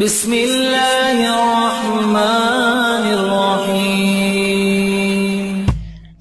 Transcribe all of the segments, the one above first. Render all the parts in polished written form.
بسم اللہ الرحمن الرحیم۔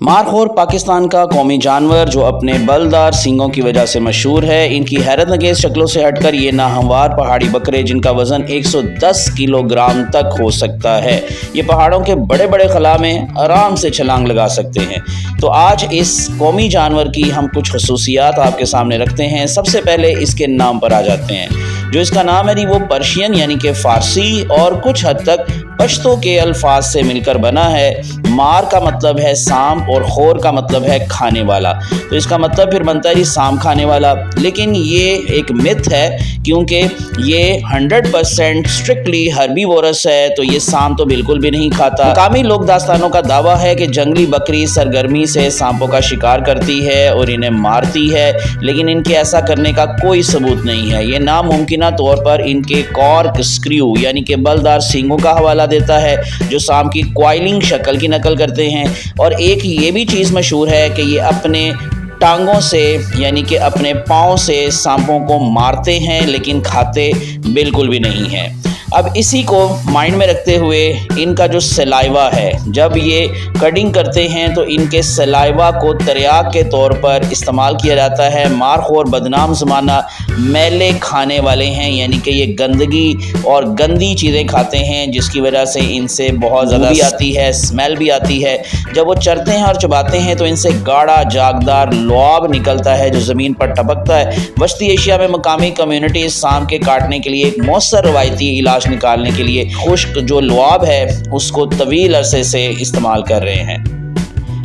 مارخور پاکستان کا قومی جانور جو اپنے بلدار سینگوں کی وجہ سے مشہور ہے۔ ان کی حیرت انگیز شکلوں سے ہٹ کر یہ ناہموار پہاڑی بکرے جن کا وزن 110 کلو گرام تک ہو سکتا ہے، یہ پہاڑوں کے بڑے بڑے خلا میں آرام سے چھلانگ لگا سکتے ہیں۔ تو آج اس قومی جانور کی ہم کچھ خصوصیات آپ کے سامنے رکھتے ہیں۔ سب سے پہلے اس کے نام پر آ جاتے ہیں۔ جو اس کا نام ہے وہ پرشین یعنی کہ فارسی اور کچھ حد تک پشتو کے الفاظ سے مل کر بنا ہے۔ مار کا مطلب ہے سانپ اور خور کا مطلب ہے کھانے والا، تو اس کا مطلب پھر بنتا ہے سانپ کھانے والا۔ لیکن یہ ایک متھ ہے کیونکہ یہ 100% اسٹرکٹلی ہربیورس ہے، تو یہ سانپ تو بالکل بھی نہیں کھاتا۔ مقامی لوک داستانوں کا دعویٰ ہے کہ جنگلی بکری سرگرمی سے سانپوں کا شکار کرتی ہے اور انہیں مارتی ہے، لیکن ان کے ایسا کرنے کا کوئی ثبوت نہیں ہے۔ یہ ناممکنہ طور پر ان کے کارک سکریو یعنی کہ بلدار سینگوں کا حوالہ دیتا ہے جو سانپ کی کوائلنگ شکل کی نقل کرتے ہیں۔ اور ایک یہ بھی چیز مشہور ہے کہ یہ اپنے ٹانگوں سے یعنی کہ اپنے پاؤں سے سانپوں کو مارتے ہیں لیکن کھاتے بالکل بھی نہیں ہیں۔ اب اسی کو مائنڈ میں رکھتے ہوئے ان کا جو سلائیوا ہے، جب یہ کٹنگ کرتے ہیں تو ان کے سلائیوا کو تریاک کے طور پر استعمال کیا جاتا ہے۔ مارخور بدنام زمانہ میلے کھانے والے ہیں، یعنی کہ یہ گندگی اور گندی چیزیں کھاتے ہیں جس کی وجہ سے ان سے بہت زیادہ بھی آتی ہے، اسمیل بھی آتی ہے۔ جب وہ چرتے ہیں اور چباتے ہیں تو ان سے گاڑھا جاگدار لعاب نکلتا ہے جو زمین پر ٹپکتا ہے۔ وسطی ایشیا میں مقامی کمیونٹیز سانپ کے کاٹنے کے لیے ایک مؤثر روایتی علاج نکالنے کے لیے خشک جو لعاب ہے اس کو طویل عرصے سے استعمال کر رہے ہیں۔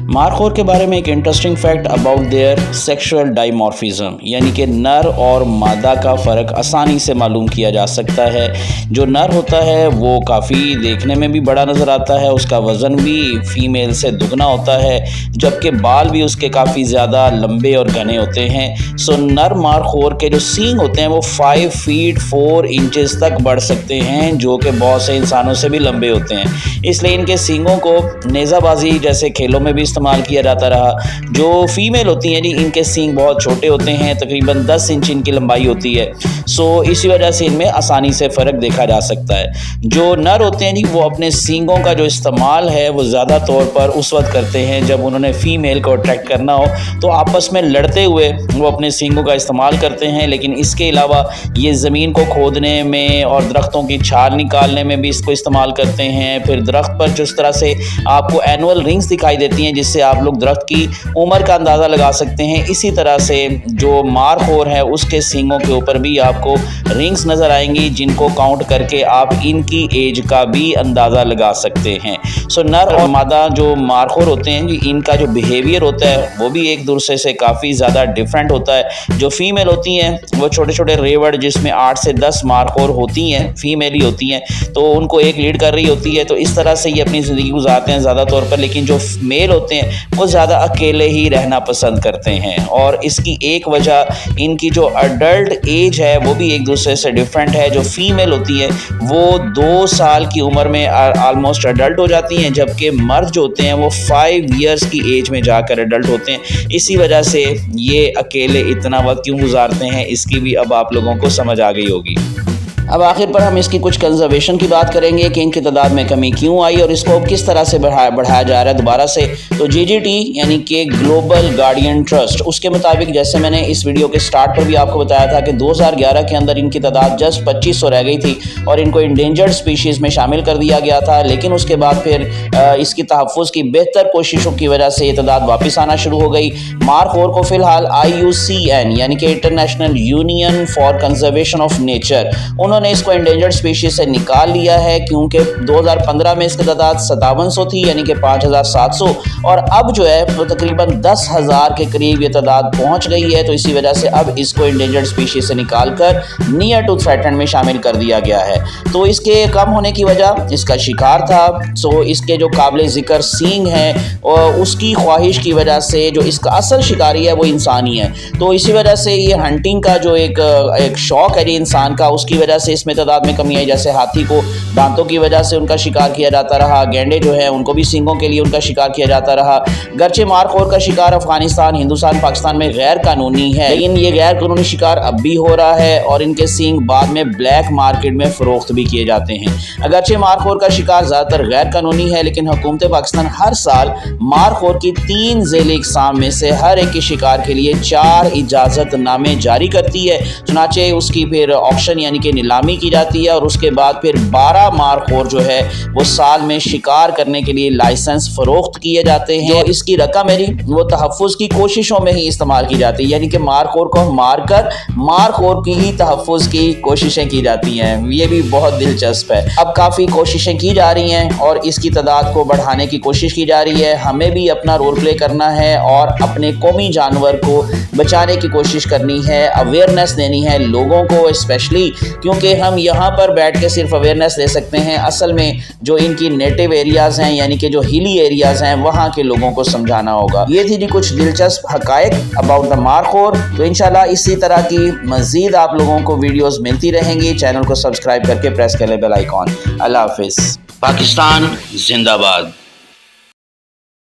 مارخور کے بارے میں ایک interesting fact about their sexual dimorphism, یعنی کہ نر اور مادہ کا فرق آسانی سے معلوم کیا جا سکتا ہے۔ جو نر ہوتا ہے وہ کافی دیکھنے میں بھی بڑا نظر آتا ہے، اس کا وزن بھی فیمیل سے دگنا ہوتا ہے، جبکہ بال بھی اس کے کافی زیادہ لمبے اور گھنے ہوتے ہیں۔ نر مارخور کے جو سینگ ہوتے ہیں وہ 5 فیٹ 4 انچز تک بڑھ سکتے ہیں، جو کہ بہت سے انسانوں سے بھی لمبے ہوتے ہیں۔ اس لیے ان کے سینگوں کو نیزہ بازی جیسے کھیلوں میں بھی استعمال کیا جاتا رہا۔ جو فیمیل ہوتی ہیں ان کے سینگ بہت چھوٹے ہوتے ہیں، تقریباً 10 انچ ان کی لمبائی ہوتی ہے، اسی وجہ سے ان میں آسانی سے فرق دیکھا جا سکتا ہے۔ جو نر ہوتے ہیں وہ اپنے سینگوں کا جو استعمال ہے وہ زیادہ طور پر اس وقت کرتے ہیں جب انہوں نے فیمیل کو اٹریکٹ کرنا ہو، تو آپس میں لڑتے ہوئے وہ اپنے سینگوں کا استعمال کرتے ہیں۔ لیکن اس کے علاوہ یہ زمین کو کھودنے میں اور درختوں کی چھال نکالنے میں بھی اس کو استعمال کرتے ہیں۔ پھر درخت پر جس طرح سے آپ کو اینول رنگز دکھائی دیتی ہیں جس سے آپ لوگ درخت کی عمر کا اندازہ لگا سکتے ہیں، اسی طرح سے جو مارخور ہے اس کے سینگوں کے اوپر بھی آپ کو رنگز نظر آئیں گی جن کو کاؤنٹ کر کے آپ ان کی ایج کا بھی اندازہ لگا سکتے ہیں۔ نر اور مادہ جو مارخور ہوتے ہیں ان کا جو بیہیویئر ہوتا ہے وہ بھی ایک دوسرے سے کافی زیادہ ڈیفرنٹ ہوتا ہے۔ جو فیمیل ہوتی ہیں وہ چھوٹے چھوٹے ریوڑ جس میں 8 سے 10 مارخور ہوتی ہیں، فیمیل ہی ہوتی ہیں، تو ان کو ایک لیڈ کر رہی ہوتی ہے، تو اس طرح سے یہ اپنی زندگی گزارتے ہیں زیادہ طور پر۔ لیکن جو میل ہوتے ہیں وہ زیادہ اکیلے ہی رہنا پسند کرتے ہیں، اور اس کی ایک وجہ ان کی جو اڈلٹ ایج ہے وہ بھی ایک دوسرے سے ڈیفرنٹ ہے۔ جو فیمیل ہوتی ہے وہ 2 سال کی عمر میں آلموسٹ اڈلٹ ہو جاتی ہیں، جبکہ مرد جو ہوتے ہیں وہ 5 ایئرس کی ایج میں جا کر اڈلٹ ہوتے ہیں۔ اسی وجہ سے یہ اکیلے اتنا وقت کیوں گزارتے ہیں اس کی بھی اب آپ لوگوں کو سمجھ آ گئی ہوگی۔ اب آخر پر ہم اس کی کچھ کنزرویشن کی بات کریں گے کہ ان کی تعداد میں کمی کیوں آئی اور اس کو کس طرح سے بڑھایا جا رہا ہے دوبارہ سے۔ تو GGT یعنی کہ گلوبل گارڈین ٹرسٹ، اس کے مطابق جیسے میں نے اس ویڈیو کے سٹارٹ پر بھی آپ کو بتایا تھا کہ 2011 کے اندر ان کی تعداد جسٹ 2500 رہ گئی تھی اور ان کو انڈینجرڈ سپیشیز میں شامل کر دیا گیا تھا، لیکن اس کے بعد پھر اس کی تحفظ کی بہتر کوششوں کی وجہ سے یہ تعداد واپس آنا شروع ہو گئی۔ مارخور کو فی الحال IUCN یعنی کہ international union for conservation of nature, انہوں نے اس کو انڈینجرڈ سپیشیز سے نکال لیا ہے کیونکہ 2015 میں اس کی تعداد 5700 تھی یعنی کہ 5700، اور اب جو ہے وہ تقریباً 10,000 کے قریب یہ تعداد پہنچ گئی ہے۔ تو اسی وجہ سے اب اس کو انڈینجرڈ سپیشیز سے نکال کر نیئر ٹو تھریٹنڈ میں شامل کر دیا گیا ہے۔ تو اس کے کم ہونے کی وجہ اس کا شکار تھا، اس کے جو قابل ذکر سینگ ہیں اور اس کی خواہش کی وجہ سے جو اس کا اصل شکاری ہے وہ انسان ہی ہے۔ تو اسی وجہ سے یہ ہنٹنگ کا جو ایک شوق ہے انسان کا، اس کی وجہ سے اس میں تعداد میں کمی آئی، جیسے ہاتھی کو دانتوں کی وجہ سے ان کا شکار کیا جاتا رہا، گینڈے جو ہیں ان کو بھی سینگوں کے لیے ان کا شکار کیا جاتا رہا۔ گرچہ مارخور کا شکار افغانستان، ہندوستان، پاکستان میں غیر قانونی ہے، لیکن یہ غیر قانونی شکار اب بھی ہو رہا ہے اور ان کے سینگ بعد میں بلیک مارکیٹ میں فروخت بھی کیے جاتے ہیں۔ اگرچہ مارخور کا شکار زیادہ تر غیر قانونی ہے، لیکن حکومت پاکستان ہر سال مارخور کی 3 ذیلی اقسام میں سے ہر ایک کے شکار کے لیے 4 اجازت نامے جاری کرتی ہے۔ چنانچہ اس کی پھر آکشن یعنی کہ نیلامی کی جاتی ہے اور اس کے بعد پھر 12 مارخور جو ہے وہ سال میں شکار کرنے کے لیے لائسنس فروخت کیے جاتے ہیں۔ جو اس کی رقم ہے وہ تحفظ کی کوششوں میں ہی استعمال کی جاتی ہے، یعنی کہ مارخور کو مار کر مارخور کی ہی تحفظ کی کوششیں کی جاتی ہیں۔ یہ بھی بہت دلچسپ ہے۔ اب کافی کوششیں کی جا رہی ہیں اور اس کی تعداد کو بڑھانے کی کوشش کی جا رہی ہے۔ ہمیں بھی اپنا رول پلے کرنا ہے اور اپنے قومی جانور کو بچانے کی کوشش کرنی ہے، اویئرنیس دینی ہے لوگوں کو، اسپیشلی کیونکہ ہم یہاں پر بیٹھ کے صرف اویئرنیس دے سکتے ہیں، اصل میں جو ان کی نیٹو ایریاز ہیں یعنی کہ جو ہلی ایریاز ہیں وہاں کے لوگوں کو سمجھانا ہوگا۔ یہ تھی جی کچھ دلچسپ حقائق اباؤٹ دا مارخور۔ تو انشاءاللہ اسی طرح کی مزید آپ لوگوں کو ویڈیوز ملتی رہیں گی۔ چینل کو سبسکرائب کر کے پریس کر لیں بیل آئیکن۔ اللہ حافظ۔ پاکستان زندہ باد۔